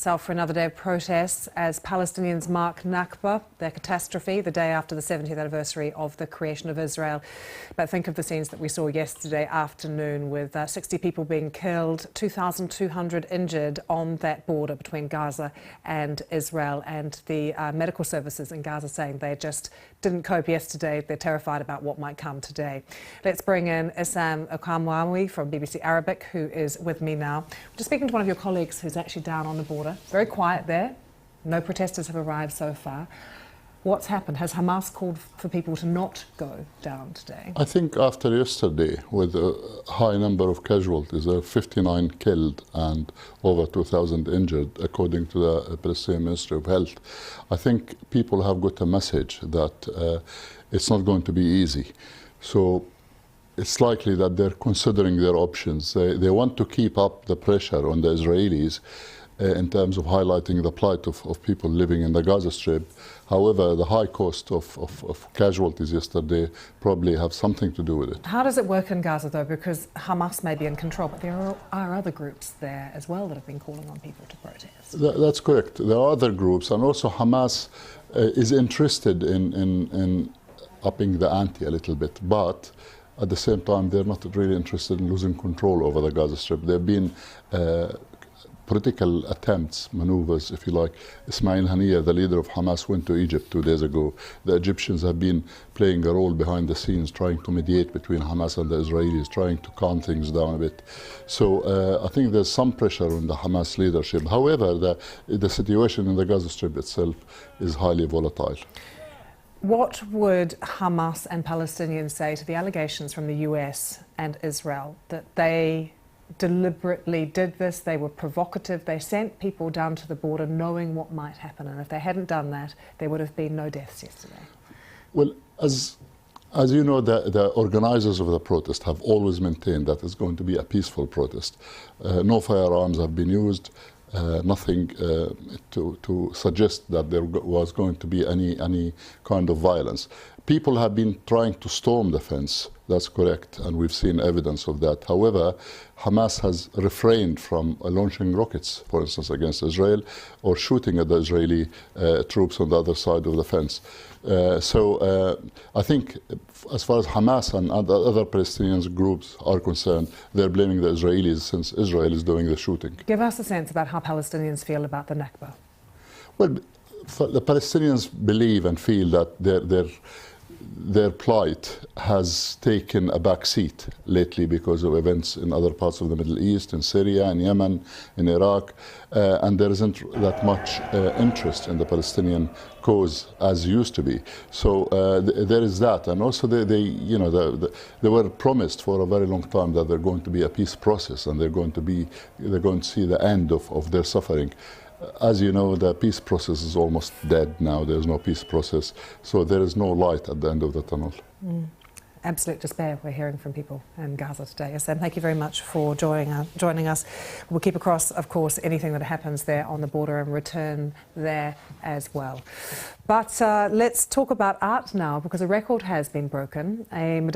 itself for another day of protests as Palestinians mark Nakba, their catastrophe, the day after the 70th anniversary of the creation of Israel. But think of the scenes that we saw yesterday afternoon with 60 people being killed, 2,200 injured on that border between Gaza and Israel, and the medical services in Gaza saying they just didn't cope yesterday. They're terrified about what might come today. Let's bring in Issam Okamwawi from BBC Arabic, who is with me now. I'm just speaking to one of your colleagues who's actually down on the border. Very quiet there. No protesters have arrived so far. What's happened? Has Hamas called for people to not go down today? I think after yesterday, with a high number of casualties, 59 killed and over 2,000 injured, according to the Palestinian Ministry of Health, I think people have got a message that it's not going to be easy. So it's likely that they're considering their options. They want to keep up the pressure on the Israelis in terms of highlighting the plight of people living in the Gaza Strip. However, the high cost of casualties yesterday probably have something to do with it. How does it work in Gaza, though? Because Hamas may be in control, but there are other groups there as well that have been calling on people to protest. That's correct. There are other groups, and also Hamas is interested in upping the ante a little bit, but at the same time, they're not really interested in losing control over the Gaza Strip. There have been political attempts, maneuvers, if you like. Ismail Haniyeh, the leader of Hamas, went to Egypt 2 days ago. The Egyptians have been playing a role behind the scenes, trying to mediate between Hamas and the Israelis, trying to calm things down a bit. So I think there's some pressure on the Hamas leadership. However, the situation in the Gaza Strip itself is highly volatile. What would Hamas and Palestinians say to the allegations from the US and Israel that they deliberately did this, they were provocative, they sent people down to the border knowing what might happen, and if they hadn't done that, there would have been no deaths yesterday? Well, as you know, the organizers of the protest have always maintained that it's going to be a peaceful protest. No firearms have been used. Nothing to suggest that there was going to be any kind of violence. People have been trying to storm the fence, that's correct, and we've seen evidence of that. However, Hamas has refrained from launching rockets, for instance, against Israel, or shooting at the Israeli troops on the other side of the fence. So I think as far as Hamas and other Palestinian groups are concerned, they're blaming the Israelis since Israel is doing the shooting. Give us a sense about how Palestinians feel about the Nakba. Well, the Palestinians believe and feel that their plight has taken a back seat lately because of events in other parts of the Middle East, in Syria, in Yemen, in Iraq, and there isn't that much interest in the Palestinian cause as used to be. So there is that, and also they were promised for a very long time that they're going to be a peace process, and they're going to see the end of their suffering. As you know, the peace process is almost dead now. There's no peace process, so there is no light at the end of the tunnel. Absolute despair we're hearing from people in Gaza today. Sam, thank you very much for joining us. We'll keep across, of course, anything that happens there on the border and return there as well. But let's talk about art now, because a record has been broken.